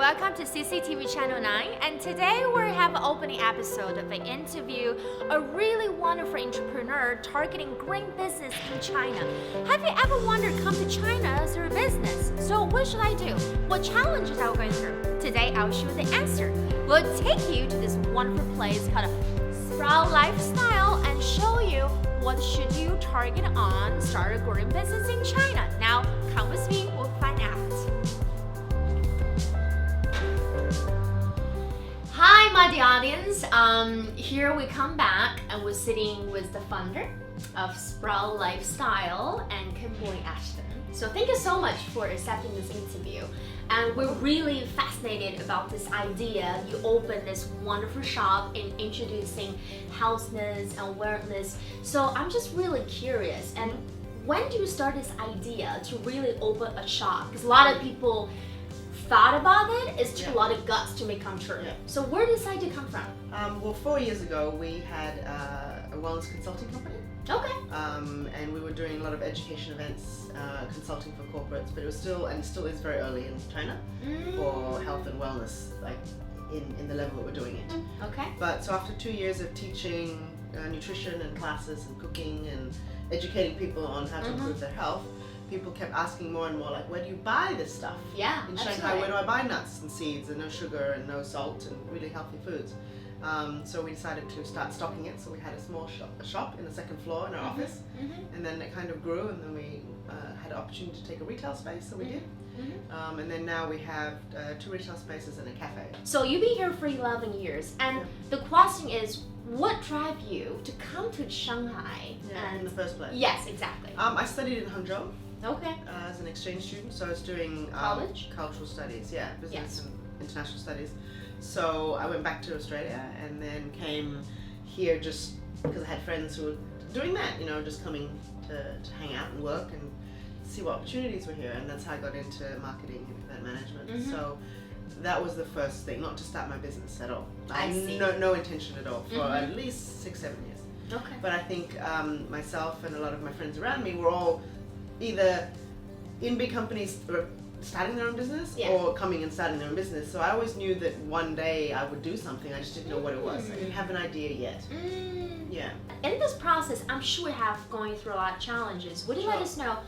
welcome to CCTV Channel 9, and today we have an opening episode of an interview a really wonderful entrepreneur targeting green business in China. Have you ever wondered come to China through business? So what should I do? What challenges are we going through? Today I'll show you the answer. We'll take you to this wonderful place called Sprout Lifestyle and show you what should you target on start a green business in China. Now come with me, we'll find out. Hi, my dear audience. Here we come back and we're sitting with the founder of Sprout Lifestyle and Kimberly Ashton. So thank you so much for accepting this interview. And we're really fascinated about this idea. You opened this wonderful shop in introducing healthness and wellness. So I'm just really curious. And when do you start this idea to really open a shop? Because a lot of people thought about it. It took a lot of guts to make it come true. Yeah. So where did this idea come from? Well, 4 years ago, we had a wellness consulting company. Okay. And we were doing a lot of education events, consulting for corporates, but it was still, and still is very early in China for health and wellness, like in the level that we're doing it. Okay. But so after 2 years of teaching nutrition and classes and cooking and educating people on how to improve their health, people kept asking more and more, like, where do you buy this stuff? Yeah, in Shanghai, where do I buy nuts and seeds and no sugar and no salt and really healthy foods? So we decided to start stocking it. So we had a small shop in the second floor in our office, and then it kind of grew, and then we had an opportunity to take a retail space, so we did. And then now we have 2 retail spaces and a cafe. So you've been here for 11 years, and the question is, what drive you to come to Shanghai? Yeah, in the first place. Yes, exactly. I studied in Hangzhou. Okay. As an exchange student, so I was doing College? Cultural studies, business and international studies. So I went back to Australia and then came here just because I had friends who were doing that, just coming to hang out and work and see what opportunities were here, and that's how I got into marketing and event management. So that was the first thing, not to start my business at all. I see. No intention at all for at least 6-7 years. Okay. But I think myself and a lot of my friends around me were all either in big companies starting their own business or coming and starting their own business. So I always knew that one day I would do something. I just didn't know what it was. I didn't have an idea yet. Yeah. In this process, I'm sure we have going through a lot of challenges. Would you let us know,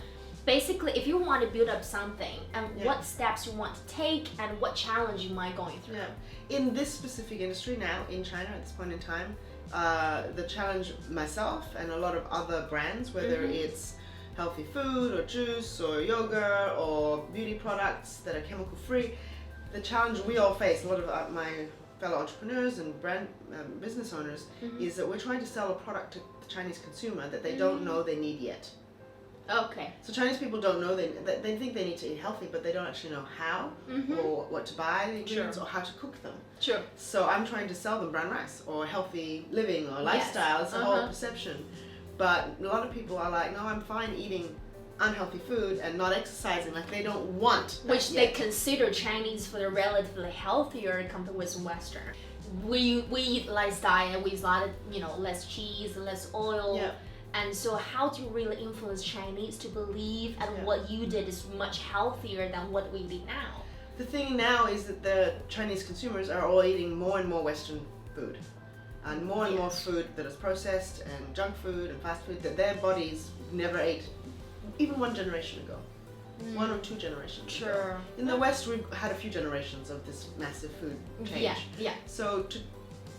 basically, if you want to build up something, and what steps you want to take, and what challenge you might going through? Yeah. In this specific industry now, in China at this point in time, the challenge myself and a lot of other brands, whether it's healthy food or juice or yogurt or beauty products that are chemical free, the challenge we all face, a lot of my fellow entrepreneurs and brand business owners, is that we're trying to sell a product to the Chinese consumer that they don't know they need yet. Okay. So Chinese people don't know, they think they need to eat healthy, but they don't actually know how or what to buy the ingredients or how to cook them. Sure. So I'm trying to sell them brown rice or healthy living or lifestyle. It's a whole perception. But a lot of people are like, no, I'm fine eating unhealthy food and not exercising. Like, they don't want that Which yet. they consider Chinese for the relatively healthier compared with Western. We eat less diet, we eat a lot of, less cheese, less oil. Yeah. And so how to really influence Chinese to believe that what you did is much healthier than what we eat now? The thing now is that the Chinese consumers are all eating more and more Western food. And more food that is processed and junk food and fast food that their bodies never ate even 1 generation ago. 1 or 2 generations ago. In the West, we've had a few generations of this massive food change. Yeah. So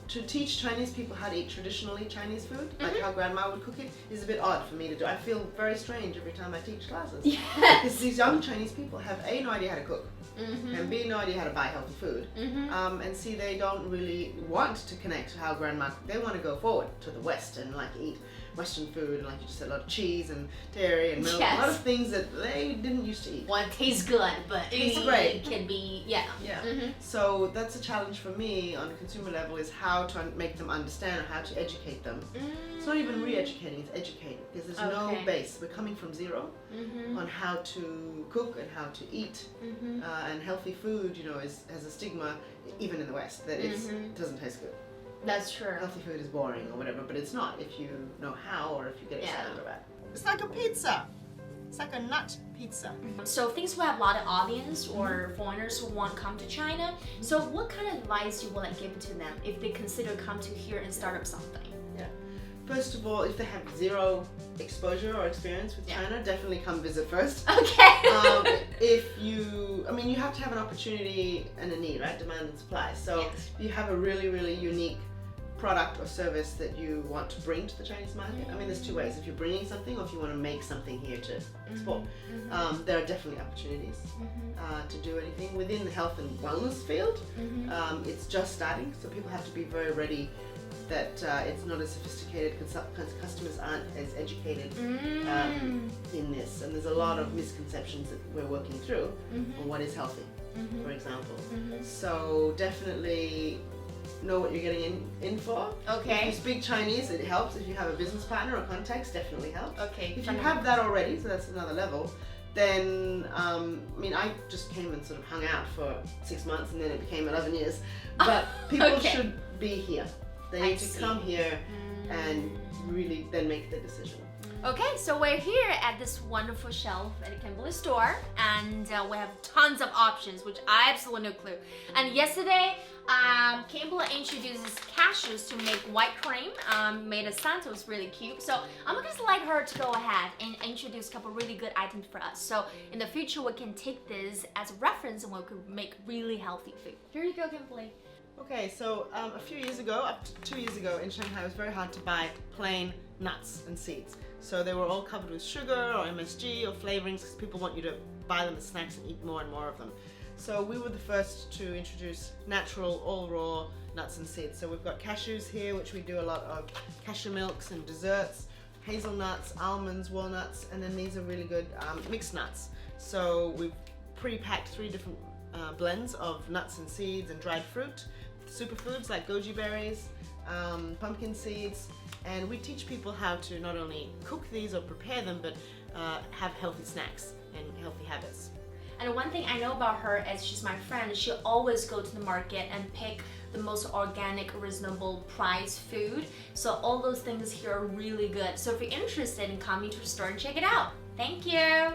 to teach Chinese people how to eat traditionally Chinese food, like how grandma would cook it, is a bit odd for me to do. I feel very strange every time I teach classes. Because these young Chinese people have A, no idea how to cook, and B, no idea how to buy healthy food, and C, they don't really want to connect to how grandma cooked. They want to go forward to the West and like eat Western food, and like you just said, a lot of cheese and dairy and milk, a lot of things that they didn't used to eat. Well, it tastes good, but it's great. It can be, So that's a challenge for me on a consumer level, is how to make them understand or how to educate them. It's not even re-educating, it's educating, because there's no base. We're coming from zero on how to cook and how to eat, and healthy food, has a stigma, even in the West, that it doesn't taste good. That's true. Healthy food is boring or whatever, but it's not if you know how or if you get excited about it. It's like a pizza. It's like a nut pizza. So things will have a lot of audience or foreigners who want to come to China. So what kind of advice you will give to them if they consider come to here and start up something? Yeah. First of all, if they have zero exposure or experience with China, definitely come visit first. Okay. You have to have an opportunity and a need, right? Demand and supply. So you have a really, really unique product or service that you want to bring to the Chinese market. I mean, there's two ways. If you're bringing something or if you want to make something here to export. There are definitely opportunities to do anything within the health and wellness field. It's just starting, so people have to be very ready that it's not as sophisticated, customers aren't as educated in this, and there's a lot of misconceptions that we're working through on what is healthy, for example. So definitely know what you're getting in for. Okay. If you speak Chinese, it helps. If you have a business partner or contacts, definitely helps. Okay. If you have that already, so that's another level, then I just came and sort of hung out for 6 months and then it became 11 years. But people should be here. They need to come here and really then make the decision. Okay, so we're here at this wonderful shelf at the Kimberly store, and we have tons of options, which I absolutely no clue. And yesterday, Kimberly introduces cashews to make white cream, made a scent. It was really cute. So I'm gonna let her to go ahead and introduce a couple really good items for us. So in the future, we can take this as a reference and we could make really healthy food. Here you go, Kimberly. Okay, so a few years ago, up to 2 years ago in Shanghai, it was very hard to buy plain nuts and seeds. So they were all covered with sugar or MSG or flavorings because people want you to buy them as snacks and eat more and more of them. So we were the first to introduce natural, all raw nuts and seeds. So we've got cashews here, which we do a lot of cashew milks and desserts, hazelnuts, almonds, walnuts, and then these are really good mixed nuts. So we've pre-packed 3 different blends of nuts and seeds and dried fruit, superfoods like goji berries, pumpkin seeds, and we teach people how to not only cook these or prepare them, but have healthy snacks and healthy habits. And one thing I know about her is she's my friend. She always go to the market and pick the most organic, reasonable price food. So all those things here are really good. So if you're interested in coming to the store and check it out. Thank you.